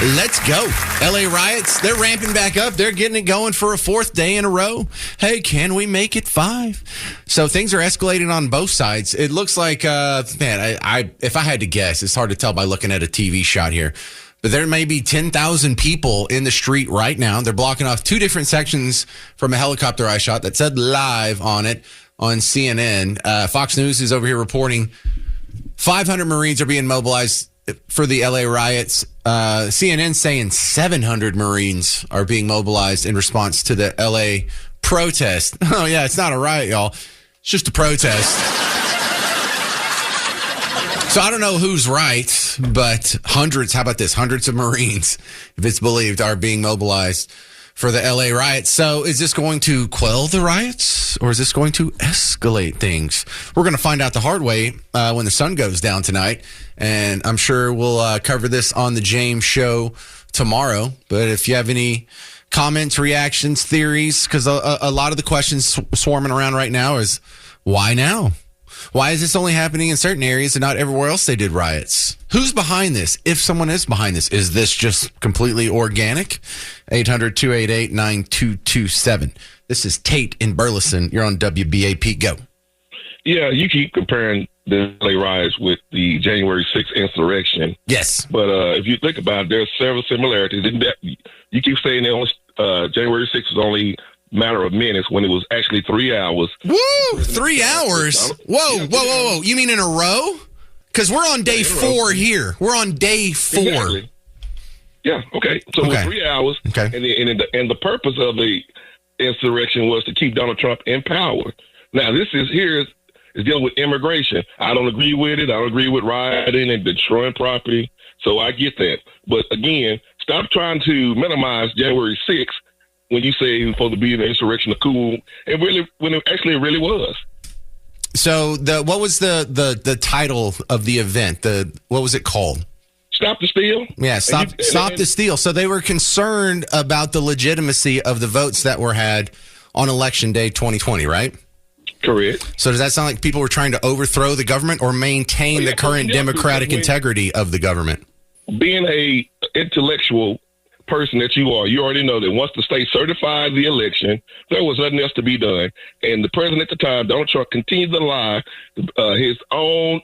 Let's go. LA riots, they're ramping back up. They're getting it going for a fourth day in a row. Hey, can we make it 5? So things are escalating on both sides. It looks like, if I had to guess, it's hard to tell by looking at a TV shot here, but there may be 10,000 people in the street right now. They're blocking off 2 different sections from a helicopter I shot that said live on it on CNN. Fox News is over here reporting 500 Marines are being mobilized for the LA riots. CNN saying 700 Marines are being mobilized in response to the LA protest. Oh, yeah, it's not a riot, y'all. It's just a protest. So I don't know who's right, but hundreds of Marines, if it's believed, are being mobilized for the LA riots. So is this going to quell the riots, or is this going to escalate things? We're going to find out the hard way when the sun goes down tonight, and I'm sure we'll cover this on the James Show tomorrow. But if you have any comments, reactions, theories, because a lot of the questions swarming around right now is, why now? Why is this only happening in certain areas and not everywhere else they did riots? Who's behind this? If someone is behind this, is this just completely organic? 800-288-9227. This is Tate in Burleson. You're on WBAP. Go. Yeah, you keep comparing the LA riots with the January 6th insurrection. Yes. But if you think about it, there's several similarities. You keep saying that January 6th was only matter of minutes when it was actually 3 hours. Woo! 3 hours? Whoa. You mean in a row? Because we're on day 4 here. We're on day 4. Exactly. Yeah, okay. So it was 3 hours. Okay. And the purpose of the insurrection was to keep Donald Trump in power. Now, this is dealing with immigration. I don't agree with it. I don't agree with rioting and destroying property. So I get that. But again, stop trying to minimize January 6th when you say it was supposed to be an insurrection of cool, when it actually really was. So what was the title of the event? What was it called? Stop the Steal? Yeah, Stop the Steal. So they were concerned about the legitimacy of the votes that were had on Election Day 2020, right? Correct. So does that sound like people were trying to overthrow the government or maintain the current democratic integrity of the government? Being a intellectual person that you are, you already know that once the state certified the election, there was nothing else to be done. And the president at the time, Donald Trump, continued to lie. His own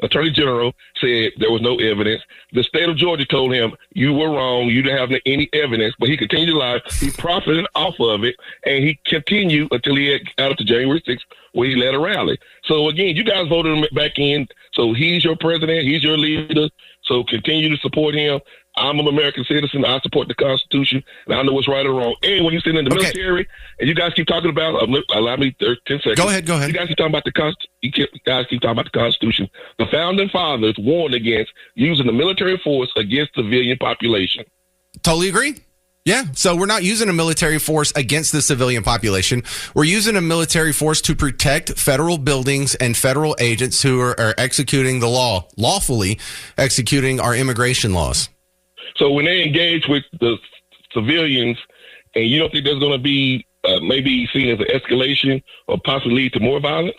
attorney general said there was no evidence. The state of Georgia told him, you were wrong. You didn't have any evidence. But he continued to lie. He profited off of it. And he continued until he got up to January 6th, where he led a rally. So, again, you guys voted him back in. So he's your president. He's your leader. So continue to support him. I'm an American citizen. I support the Constitution, and I know what's right or wrong. And when you sit in the military, and you guys keep talking about, allow me 10 seconds. Go ahead. You guys keep talking about the Constitution. The founding fathers warned against using the military force against civilian population. Totally agree. Yeah, so we're not using a military force against the civilian population. We're using a military force to protect federal buildings and federal agents who are executing the law, lawfully executing our immigration laws. So when they engage with the civilians, and you don't think there's going to be maybe seen as an escalation or possibly lead to more violence?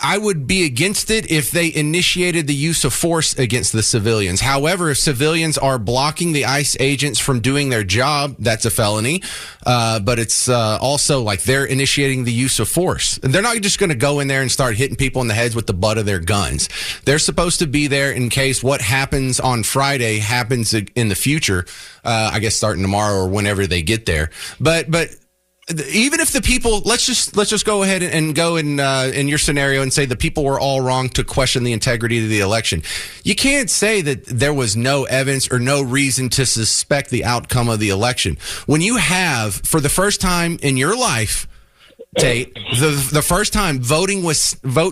I would be against it if they initiated the use of force against the civilians. However, if civilians are blocking the ICE agents from doing their job, that's a felony. But it's also like they're initiating the use of force. And they're not just going to go in there and start hitting people in the heads with the butt of their guns. They're supposed to be there in case what happens on Friday happens in the future, I guess starting tomorrow or whenever they get there. But even if the people, let's just go ahead and go in your scenario and say the people were all wrong to question the integrity of the election. You can't say that there was no evidence or no reason to suspect the outcome of the election. When you have, for the first time in your life, Tate, the first time vote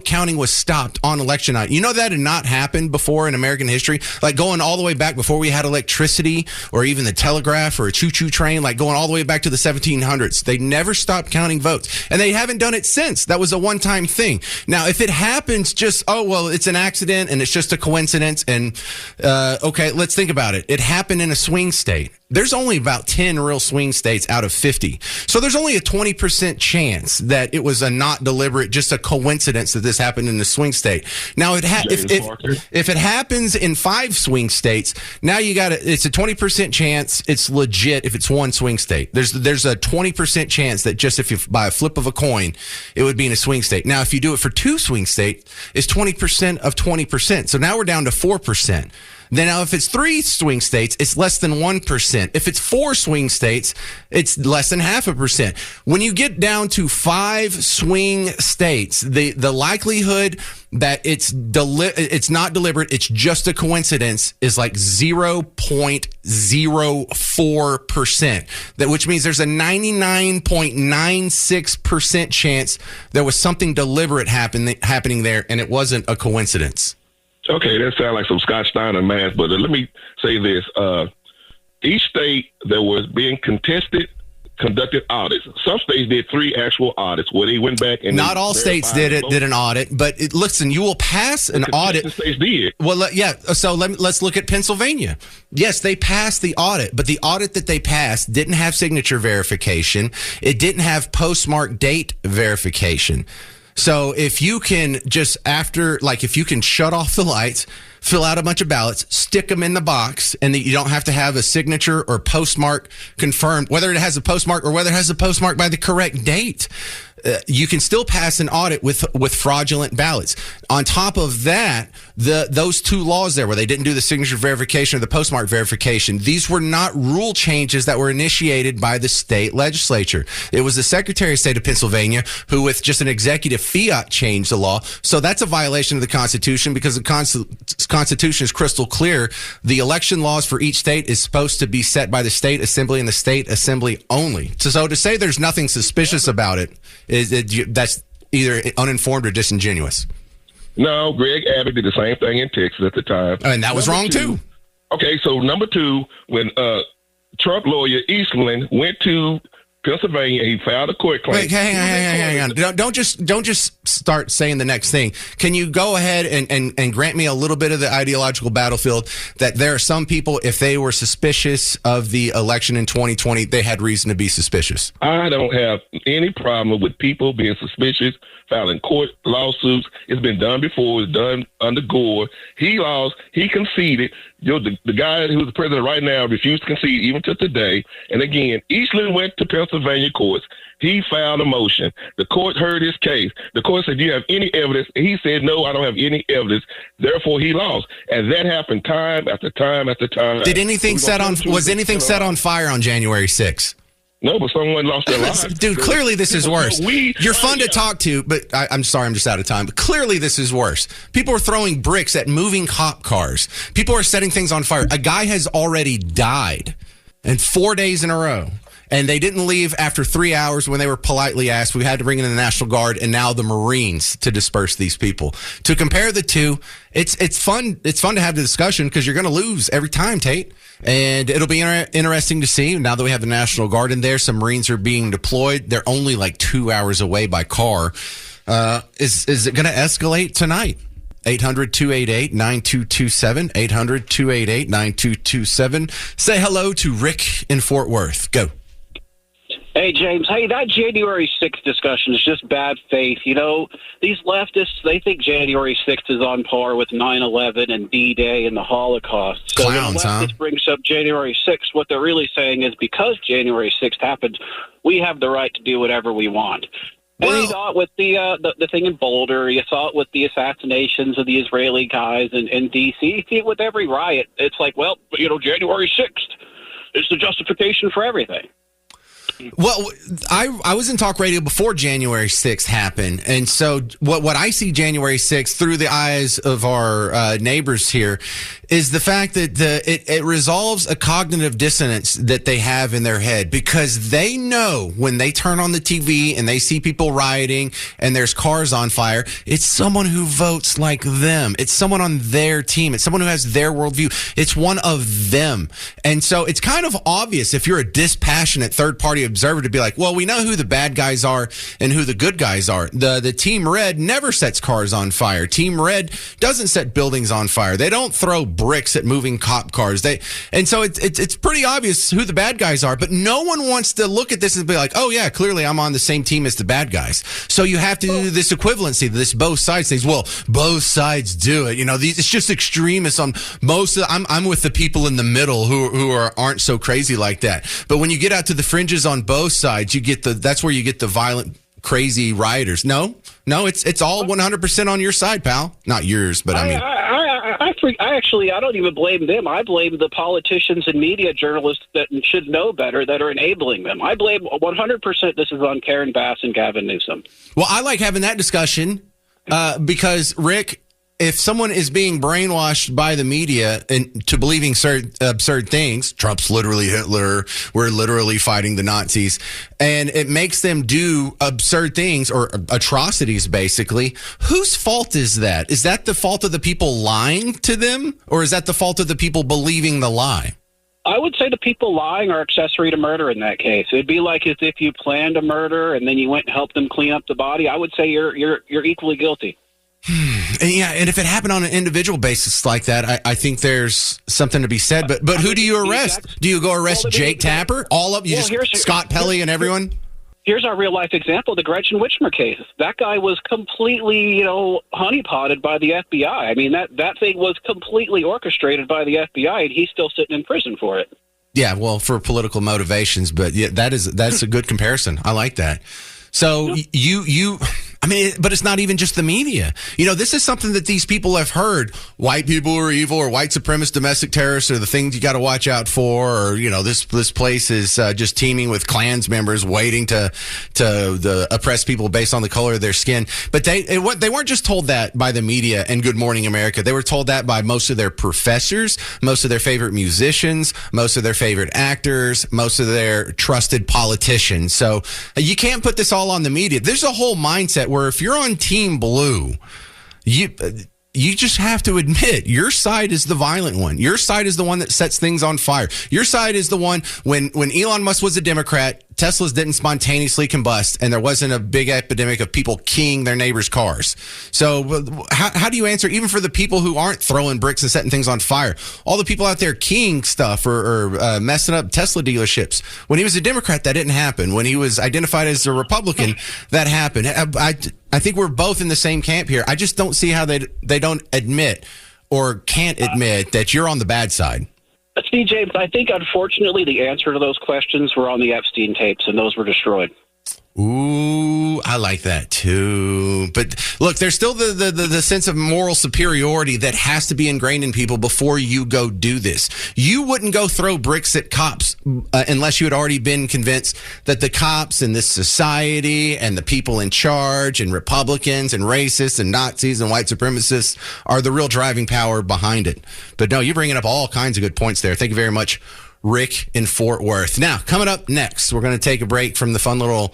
counting was stopped on election night. You know that had not happened before in American history, like going all the way back before we had electricity or even the telegraph or a choo-choo train, like going all the way back to the 1700s. They never stopped counting votes, and they haven't done it since. That was a one-time thing. Now, if it happens just, it's an accident and it's just a coincidence, and okay, let's think about it. It happened in a swing state. There's only about 10 real swing states out of 50. So there's only a 20% chance chance that it was a not deliberate, just a coincidence that this happened in the swing state. Now, if it happens in 5 swing states, now it's a 20% chance it's legit if it's one swing state. There's a 20% chance that just if you by a flip of a coin, it would be in a swing state. Now, if you do it for 2 swing states, it's 20% of 20%. So now we're down to 4%. Then now if it's 3 swing states, it's less than 1%. If it's 4 swing states, it's less than 0.5%. When you get down to 5 swing states, the likelihood that it's not deliberate, it's just a coincidence, is like 0.04%. Which means there's a 99.96% chance there was something deliberate happening there, and it wasn't a coincidence. Okay, that sounds like some Scott Steiner math, but let me say this. Each state that was being contested conducted audits. Some states did 3 actual audits where they went back and... Not all states did an audit, but listen, you will pass an audit. The states did. Well, yeah, so let's look at Pennsylvania. Yes, they passed the audit, but the audit that they passed didn't have signature verification. It didn't have postmark date verification. So if you can if you can shut off the lights, fill out a bunch of ballots, stick them in the box, and that you don't have to have a signature or postmark confirmed, whether it has a postmark or whether it has a postmark by the correct date, you can still pass an audit with fraudulent ballots. On top of that, those 2 laws there where they didn't do the signature verification or the postmark verification, these were not rule changes that were initiated by the state legislature. It was the Secretary of State of Pennsylvania who, with just an executive fiat, changed the law. So that's a violation of the Constitution because the Constitution is crystal clear. The election laws for each state is supposed to be set by the state assembly and the state assembly only. So to say there's nothing suspicious about it, that's either uninformed or disingenuous. No, Greg Abbott did the same thing in Texas at the time. And that was wrong, too. Okay, so number 2, when Trump lawyer Eastland went to Pennsylvania, he filed a court claim. Wait, hang on. Don't just start saying the next thing. Can you go ahead and grant me a little bit of the ideological battlefield that there are some people, if they were suspicious of the election in 2020, they had reason to be suspicious? I don't have any problem with people being suspicious, filing court lawsuits. It's been done before. It was done under Gore. He lost. He conceded. The guy who's the president right now refused to concede even to today. And again, Eastland went to Pennsylvania courts. He filed a motion. The court heard his case. The court said, "Do you have any evidence?" And he said, "No, I don't have any evidence." Therefore, he lost. And that happened time after time after time. Was anything set on fire on January 6th? No, but someone lost their lives. Dude, clearly this is worse. You're fun to talk to, but I'm sorry, I'm just out of time. But clearly this is worse. People are throwing bricks at moving cop cars. People are setting things on fire. A guy has already died, and 4 days in a row. And they didn't leave after 3 hours when they were politely asked. We had to bring in the National Guard and now the Marines to disperse these people. To compare the two, it's fun. It's fun to have the discussion because you're going to lose every time, Tate. And it'll be interesting to see now that we have the National Guard in there. Some Marines are being deployed. They're only like 2 hours away by car. Is it going to escalate tonight? 800-288-9227. 800-288-9227. Say hello to Rick in Fort Worth. Go. Hey, James. Hey, that January 6th discussion is just bad faith. You know, these leftists, they think January 6th is on par with 9/11 and D-Day and the Holocaust. So Clowns, when leftist brings up January 6th, what they're really saying is because January 6th happened, we have the right to do whatever we want. And you saw it with the thing in Boulder. You saw it with the assassinations of the Israeli guys in D.C. You see it with every riot. It's like, well, you know, January 6th is the justification for everything. Well, I was in talk radio before January 6th happened. And so what I see January 6th through the eyes of our neighbors here is the fact that it resolves a cognitive dissonance that they have in their head because they know when they turn on the TV and they see people rioting and there's cars on fire, it's someone who votes like them. It's someone on their team. It's someone who has their worldview. It's one of them. And so it's kind of obvious if you're a dispassionate third-party observer to be like, well, we know who the bad guys are and who the good guys are. The Team Red never sets cars on fire. Team Red doesn't set buildings on fire. They don't throw bricks at moving cop cars. And so it's pretty obvious who the bad guys are, but no one wants to look at this and be like, oh yeah, clearly I'm on the same team as the bad guys. So you have to do this equivalency, this both sides things. Well, both sides do it. It's just extremists on most of I'm with the people in the middle who aren't so crazy like that. But when you get out to the fringes on both sides, that's where you get the violent, crazy rioters. No, it's all 100% on your side, pal. Not yours, but I mean. I don't even blame them. I blame the politicians and media journalists that should know better that are enabling them. I blame 100% this is on Karen Bass and Gavin Newsom. Well, I like having that discussion because, Rick, if someone is being brainwashed by the media into believing absurd things, Trump's literally Hitler, we're literally fighting the Nazis, and it makes them do absurd things or atrocities, basically, whose fault is that? Is that the fault of the people lying to them, or is that the fault of the people believing the lie? I would say the people lying are accessory to murder in that case. It'd be like as if you planned a murder and then you went and helped them clean up the body. I would say you're equally guilty. Yeah, and if it happened on an individual basis like that, I think there's something to be said. But who do you arrest? Do you go arrest Jake Tapper? All of you, Scott Pelley and everyone? Here's our real-life example, the Gretchen Whitmer case. That guy was completely, honeypotted by the FBI. I mean, that thing was completely orchestrated by the FBI, and he's still sitting in prison for it. Yeah, well, for political motivations, but yeah, that's a good comparison. I like that. So but it's not even just the media. This is something that these people have heard. White people are evil, or white supremacist domestic terrorists are the things you got to watch out for, or, this place is just teeming with Klans members waiting to oppress people based on the color of their skin. But they weren't just told that by the media and Good Morning America. They were told that by most of their professors, most of their favorite musicians, most of their favorite actors, most of their trusted politicians. So you can't put this all on the media. There's a whole mindset where if you're on Team Blue, you just have to admit your side is the violent one. Your side is the one that sets things on fire. Your side is the one when Elon Musk was a Democrat, Teslas didn't spontaneously combust, and there wasn't a big epidemic of people keying their neighbors' cars. So how do you answer, even for the people who aren't throwing bricks and setting things on fire? All the people out there keying stuff or messing up Tesla dealerships. When he was a Democrat, that didn't happen. When he was identified as a Republican, that happened. I think we're both in the same camp here. I just don't see how they don't admit or can't admit that you're on the bad side. See, James, I think, unfortunately, the answer to those questions were on the Epstein tapes, and those were destroyed. Ooh, I like that too. But look, there's still the sense of moral superiority that has to be ingrained in people before you go do this. You wouldn't go throw bricks at cops unless you had already been convinced that the cops and this society and the people in charge and Republicans and racists and Nazis and white supremacists are the real driving power behind it. But no, you're bringing up all kinds of good points there. Thank you very much, Rick in Fort Worth. Now, coming up next, we're going to take a break from the fun little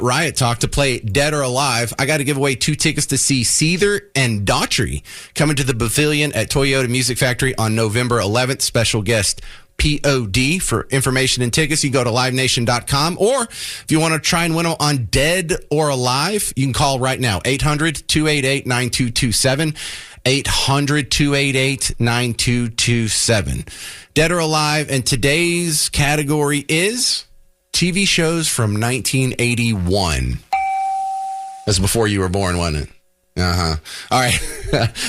riot talk to play Dead or Alive. I got to give away 2 tickets to see Seether and Daughtry coming to the Pavilion at Toyota Music Factory on November 11th. Special guest POD. For information and tickets, you go to livenation.com, or if you want to try and win on Dead or Alive, you can call right now, 800-288-9227. 800-288-9227. Dead or Alive, and today's category is TV shows from 1981. That's before you were born, wasn't it? Uh-huh. All right.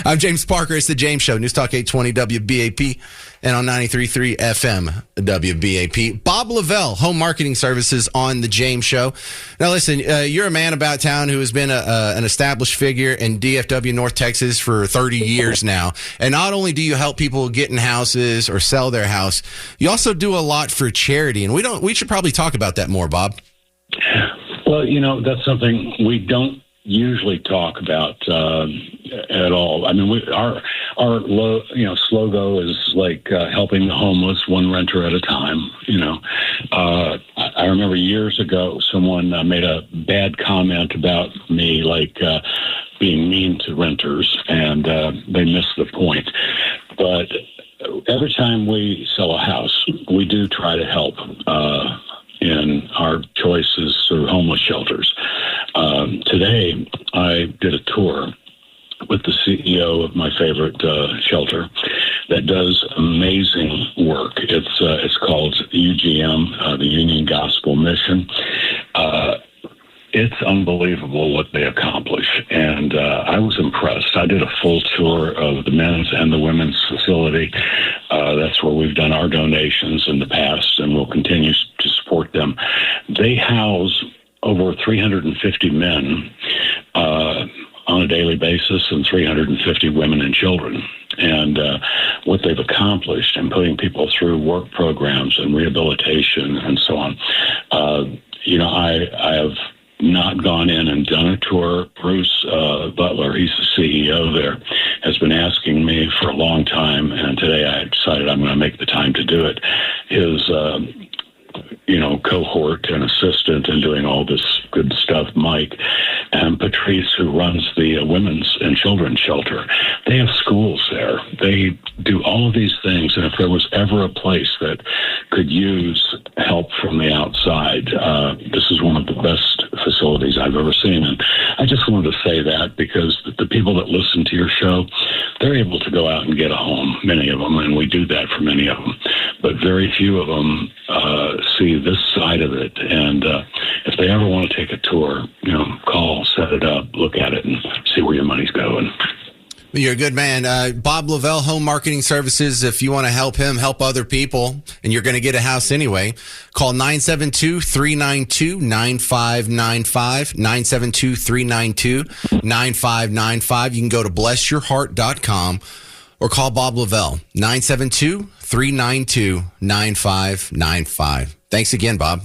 I'm James Parker. It's The James Show. News Talk 820 WBAP and on 93.3 FM WBAP. Bob Lavelle, Home Marketing Services on The James Show. Now, listen, you're a man about town who has been an established figure in DFW, North Texas for 30 years now. And not only do you help people get in houses or sell their house, you also do a lot for charity. And we should probably talk about that more, Bob. Well, that's something we don't usually talk about at all. I mean, our slogan is like helping the homeless one renter at a time. I remember years ago someone made a bad comment about me, like being mean to renters, and they missed the point. But every time we sell a house, we do try to help in our choices through homeless shelters. Today, I did a tour with the CEO of my favorite shelter that does amazing work. It's called UGM, the Union Gospel Mission. It's unbelievable what they accomplish, and I was impressed. I did a full tour of the men's and the women's facility. That's where we've done our donations in the past, and we'll continue to support them. They house over 350 men on a daily basis and 350 women and children. And what they've accomplished in putting people through work programs and rehabilitation and so on. I have not gone in and done a tour. Bruce Butler, he's the CEO there, has been asking me for a long time, and today I decided I'm going to make the time to do it. His cohort and assistant and doing all this good stuff, Mike, and Patrice, who runs the women's and children's shelter. They have schools there. They do all of these things, and if there was ever a place that could use help from the outside, this is one of the best facilities I've ever seen. And I just wanted to say that because the people that listen to your show, they're able to go out and get a home, many of them, and we do that for many of them. But very few of them see this side of it. And if they ever want to take a tour, call, set it up, look at it, and see where your money's going. You're a good man. Bob Lavelle, Home Marketing Services. If you want to help him help other people, and you're going to get a house anyway, call 972-392-9595, 972-392-9595. You can go to blessyourheart.com or call Bob Lavelle, 972-392-9595. Thanks again, Bob.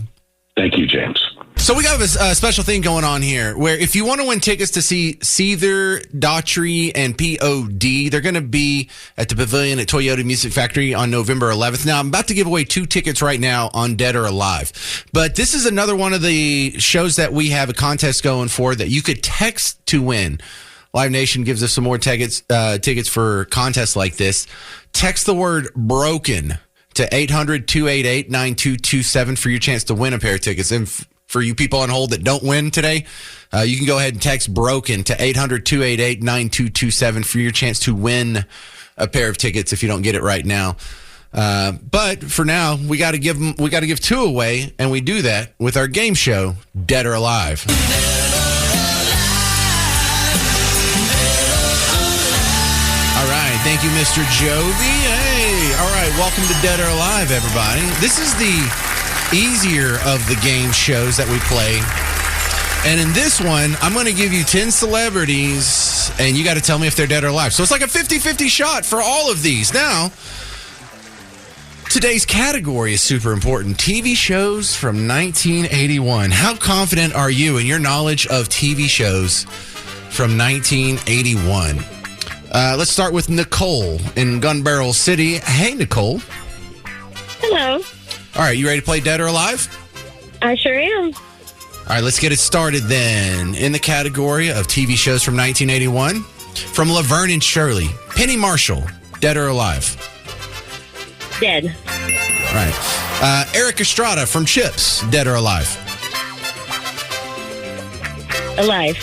Thank you, James. So we got a special thing going on here where if you want to win tickets to see Seether, Daughtry, and POD, they're going to be at the Pavilion at Toyota Music Factory on November 11th. Now, I'm about to give away 2 tickets right now on Dead or Alive. But this is another one of the shows that we have a contest going for that you could text to win. Live Nation gives us some more tickets for contests like this. Text the word broken to 800-288-9227 for your chance to win a pair of tickets. And for you people on hold that don't win today, you can go ahead and text broken to 800-288-9227 for your chance to win a pair of tickets if you don't get it right now. But for now, we got to give 2 away, and we do that with our game show, Dead or Alive. All right, thank you, Mr. Jovi. Hey, all right, welcome to Dead or Alive, everybody. This is the easier of the game shows that we play. And in this one, I'm going to give you 10 celebrities, and you got to tell me if they're dead or alive. So it's like a 50-50 shot for all of these. Now, today's category is super important. TV shows from 1981. How confident are you in your knowledge of TV shows from 1981? Let's start with Nicole in Gun Barrel City. Hey, Nicole. Hello. All right, you ready to play Dead or Alive? I sure am. All right, let's get it started then. In the category of TV shows from 1981, from Laverne and Shirley, Penny Marshall, Dead or Alive? Dead. All right. Eric Estrada from Chips, Dead or Alive? Alive.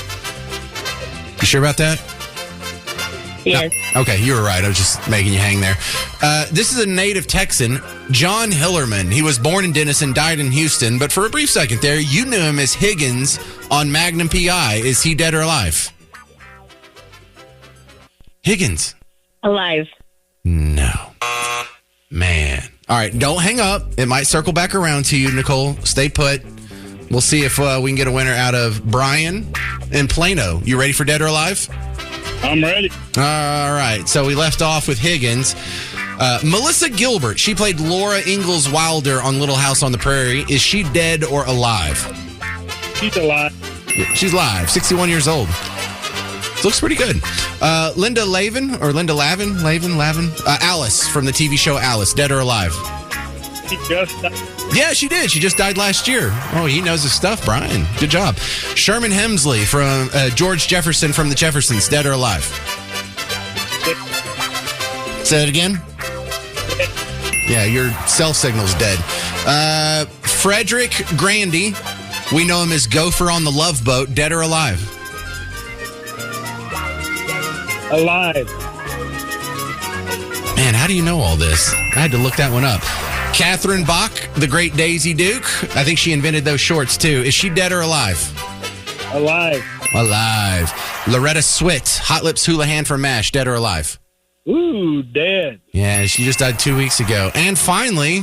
You sure about that? Yes. No. Okay, you were right. I was just making you hang there. This is a native Texan, John Hillerman. He was born in Denison, died in Houston, but for a brief second there, you knew him as Higgins on Magnum P.I. Is he dead or alive? Higgins. Alive. No. Man. All right, don't hang up. It might circle back around to you, Nicole. Stay put. We'll see if we can get a winner out of Brian in Plano. You ready for Dead or Alive? I'm ready. All right. So we left off with Higgins. Melissa Gilbert. She played Laura Ingalls Wilder on Little House on the Prairie. Is she dead or alive? She's alive. Yeah, she's alive. 61 years old. Looks pretty good. Linda Lavin. Alice from the TV show Alice. Dead or alive? She just died. Yeah, she did. She just died last year. Oh, he knows his stuff, Brian. Good job. Sherman Hemsley from George Jefferson from the Jeffersons. Dead or alive? Say it again. Yeah, your cell signal's dead. Frederick Grandy. We know him as Gopher on the Love Boat. Dead or alive? Alive. Man, how do you know all this? I had to look that one up. Catherine Bach, the great Daisy Duke. I think she invented those shorts, too. Is she dead or alive? Alive. Alive. Loretta Swit, Hot Lips Houlihan from MASH, dead or alive? Ooh, dead. Yeah, she just died 2 weeks ago. And finally,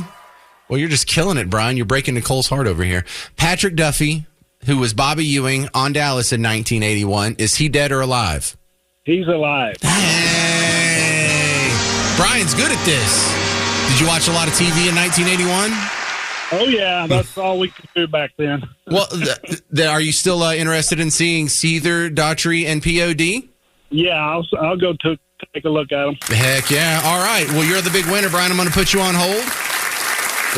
well, you're just killing it, Brian. You're breaking Nicole's heart over here. Patrick Duffy, who was Bobby Ewing on Dallas in 1981. Is he dead or alive? He's alive. Hey! Brian's good at this. Did you watch a lot of TV in 1981? Oh, yeah. That's all we could do back then. Well, are you still interested in seeing Seether, Daughtry, and POD? Yeah, I'll go take a look at them. Heck yeah. All right. Well, you're the big winner, Brian. I'm going to put you on hold.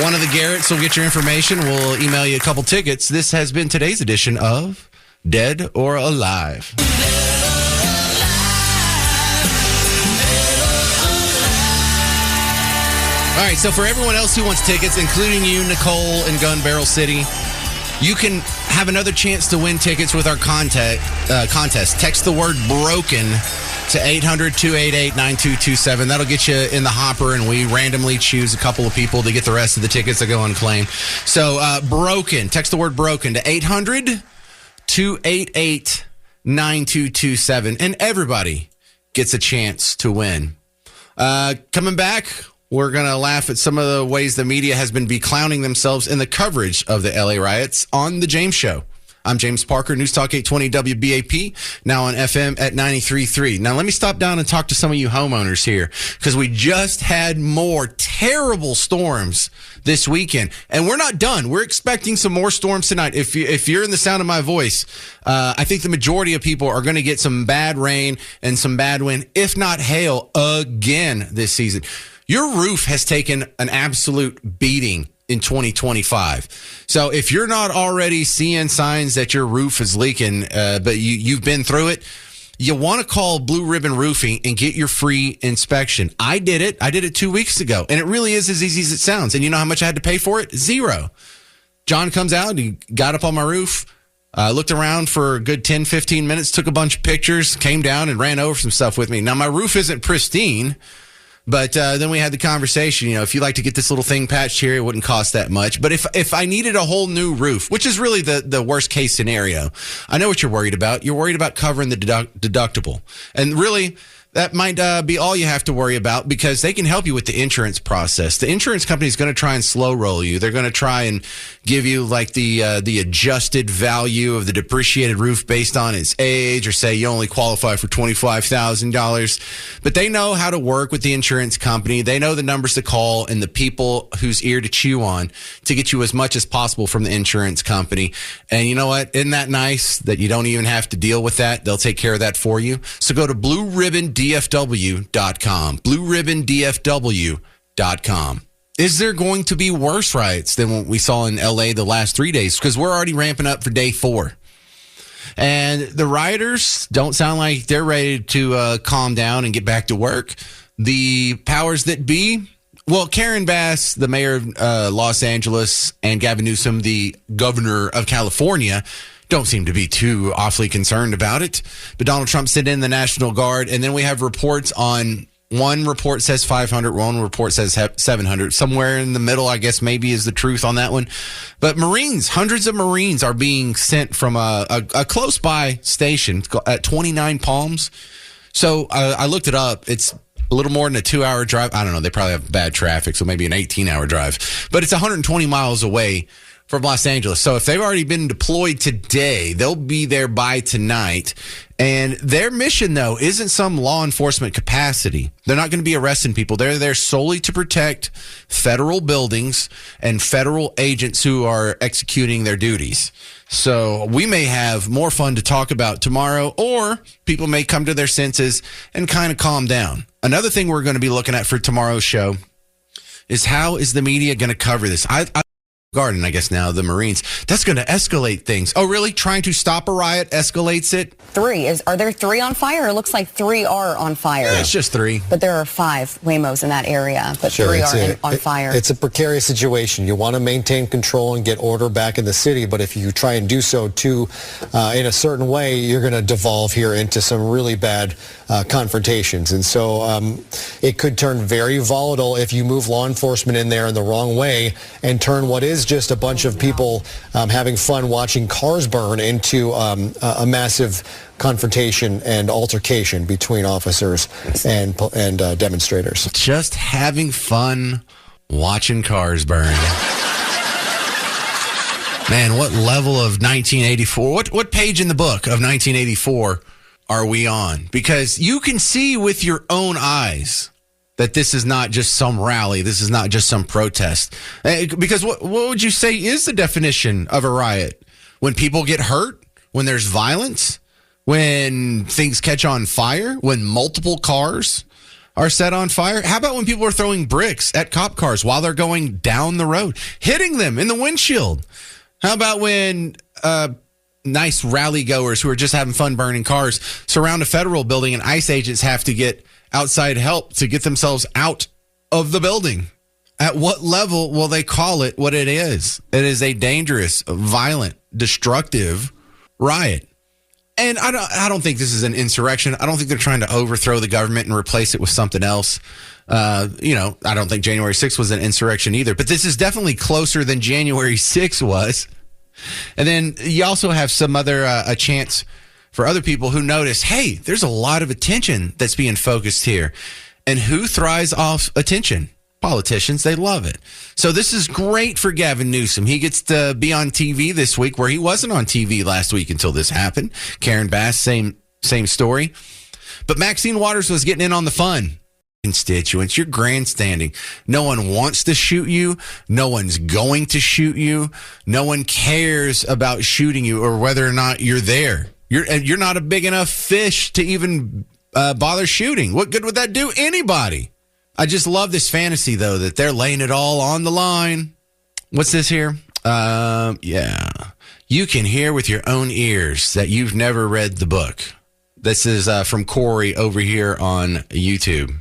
One of the Garretts will get your information. We'll email you a couple tickets. This has been today's edition of Dead or Alive. All right, so for everyone else who wants tickets, including you, Nicole, in Gun Barrel City, you can have another chance to win tickets with our contest. Text the word BROKEN to 800-288-9227. That'll get you in the hopper, and we randomly choose a couple of people to get the rest of the tickets that go unclaimed. So, BROKEN. Text the word BROKEN to 800-288-9227, and everybody gets a chance to win. Coming back, we're going to laugh at some of the ways the media has been beclowning themselves in the coverage of the LA riots on The James Show. I'm James Parker, News Talk 820 WBAP, now on FM at 93.3. Now, let me stop down and talk to some of you homeowners here, because we just had more terrible storms this weekend, and we're not done. We're expecting some more storms tonight. If you're in the sound of my voice, I think the majority of people are going to get some bad rain and some bad wind, if not hail, again this season. Your roof has taken an absolute beating in 2025. So if you're not already seeing signs that your roof is leaking, but you've been through it, you want to call Blue Ribbon Roofing and get your free inspection. I did it. I did it 2 weeks ago, and it really is as easy as it sounds. And you know how much I had to pay for it? $0. John comes out, he got up on my roof, looked around for a good 10, 15 minutes, took a bunch of pictures, came down and ran over some stuff with me. Now, my roof isn't pristine, but then we had the conversation, if you like to get this little thing patched here, it wouldn't cost that much. But if I needed a whole new roof, which is really the worst case scenario, I know what you're worried about. You're worried about covering the deductible. And really, that might be all you have to worry about, because they can help you with the insurance process. The insurance company is going to try and slow roll you. They're going to try and give you like the adjusted value of the depreciated roof based on its age, or say you only qualify for $25,000. But they know how to work with the insurance company. They know the numbers to call and the people whose ear to chew on to get you as much as possible from the insurance company. And you know what? Isn't that nice that you don't even have to deal with that? They'll take care of that for you. So go to BlueRibbonDFW.com. BlueRibbonDFW.com. Is there going to be worse riots than what we saw in LA the last 3 days? Because we're already ramping up for day 4. And the rioters don't sound like they're ready to calm down and get back to work. The powers that be, well, Karen Bass, the mayor of Los Angeles, and Gavin Newsom, the governor of California, don't seem to be too awfully concerned about it. But Donald Trump sent in the National Guard, and then we have reports on, one report says 500, one report says 700. Somewhere in the middle, I guess, maybe is the truth on that one. But Marines, hundreds of Marines are being sent from a close-by station at 29 Palms. So I looked it up. It's a little more than a 2-hour drive. I don't know. They probably have bad traffic, so maybe an 18-hour drive. But it's 120 miles away from Los Angeles. So if they've already been deployed today, they'll be there by tonight. And their mission, though, isn't some law enforcement capacity. They're not going to be arresting people. They're there solely to protect federal buildings and federal agents who are executing their duties. So we may have more fun to talk about tomorrow, or people may come to their senses and kind of calm down. Another thing we're going to be looking at for tomorrow's show is, how is the media going to cover this? Garden, I guess now, the Marines. That's going to escalate things. Oh, really? Trying to stop a riot escalates it? 3. Are there 3 on fire? It looks like 3 are on fire. Yeah, it's just 3. But there are 5 Waymos in that area, but 3 are on fire. It's a precarious situation. You want to maintain control and get order back in the city, but if you try and do so too in a certain way, you're going to devolve here into some really bad confrontations. And so it could turn very volatile if you move law enforcement in there in the wrong way and turn what is just a bunch of people having fun watching cars burn into a massive confrontation and altercation between officers and demonstrators. Just having fun watching cars burn. Man, what level of 1984? What page in the book of 1984 are we on? Because you can see with your own eyes that this is not just some rally. This is not just some protest. Because what would you say is the definition of a riot? When people get hurt? When there's violence? When things catch on fire? When multiple cars are set on fire? How about when people are throwing bricks at cop cars while they're going down the road, hitting them in the windshield? How about when nice rally goers who are just having fun burning cars surround a federal building and ICE agents have to get outside help to get themselves out of the building? At what level will they call it what it is? It is a dangerous, violent, destructive riot. And I don't think this is an insurrection. I don't think they're trying to overthrow the government and replace it with something else. I don't think January 6th was an insurrection either, but this is definitely closer than January 6th was. And then you also have some other, a chance for other people who notice, hey, there's a lot of attention that's being focused here. And who thrives off attention? Politicians. They love it. So this is great for Gavin Newsom. He gets to be on TV this week where he wasn't on TV last week until this happened. Karen Bass, same story. But Maxine Waters was getting in on the fun. Constituents, you're grandstanding. No one wants to shoot you. No one's going to shoot you. No one cares about shooting you or whether or not you're there. You're not a big enough fish to even bother shooting. What good would that do anybody? I just love this fantasy, though, that they're laying it all on the line. What's this here? Yeah. You can hear with your own ears that you've never read the book. This is from Corey over here on YouTube.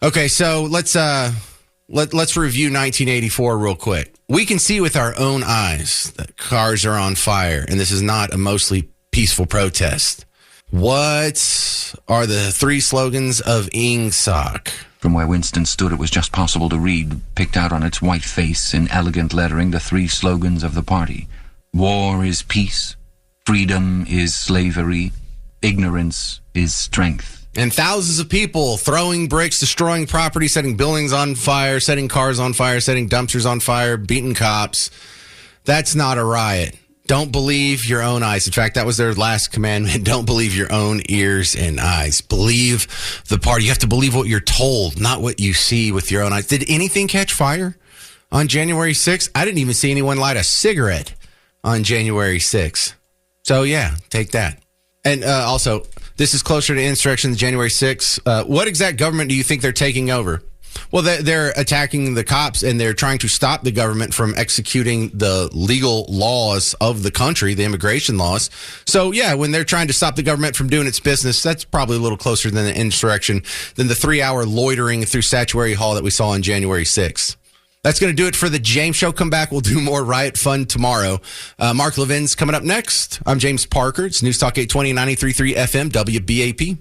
Okay, so let's review 1984 real quick. We can see with our own eyes that cars are on fire, and this is not a mostly peaceful protest. What are the three slogans of Ingsoc? From where Winston stood, it was just possible to read, picked out on its white face in elegant lettering, the three slogans of the party. War is peace, freedom is slavery, ignorance is strength. And thousands of people throwing bricks, destroying property, setting buildings on fire, setting cars on fire, setting dumpsters on fire, beating cops. That's not a riot. Don't believe your own eyes. In fact, that was their last commandment. Don't believe your own ears and eyes. Believe the party. You have to believe what you're told, not what you see with your own eyes. Did anything catch fire on January 6th? I didn't even see anyone light a cigarette on January 6th. So, yeah, take that. And also, this is closer to insurrection than January 6th. What exact government do you think they're taking over? Well, they're attacking the cops, and they're trying to stop the government from executing the legal laws of the country, the immigration laws. So, yeah, when they're trying to stop the government from doing its business, that's probably a little closer than the insurrection than the 3-hour loitering through Statuary Hall that we saw on January 6th. That's going to do it for the James Show. Come back. We'll do more riot fun tomorrow. Mark Levin's coming up next. I'm James Parker. It's News Talk 820, 93.3 FM, WBAP.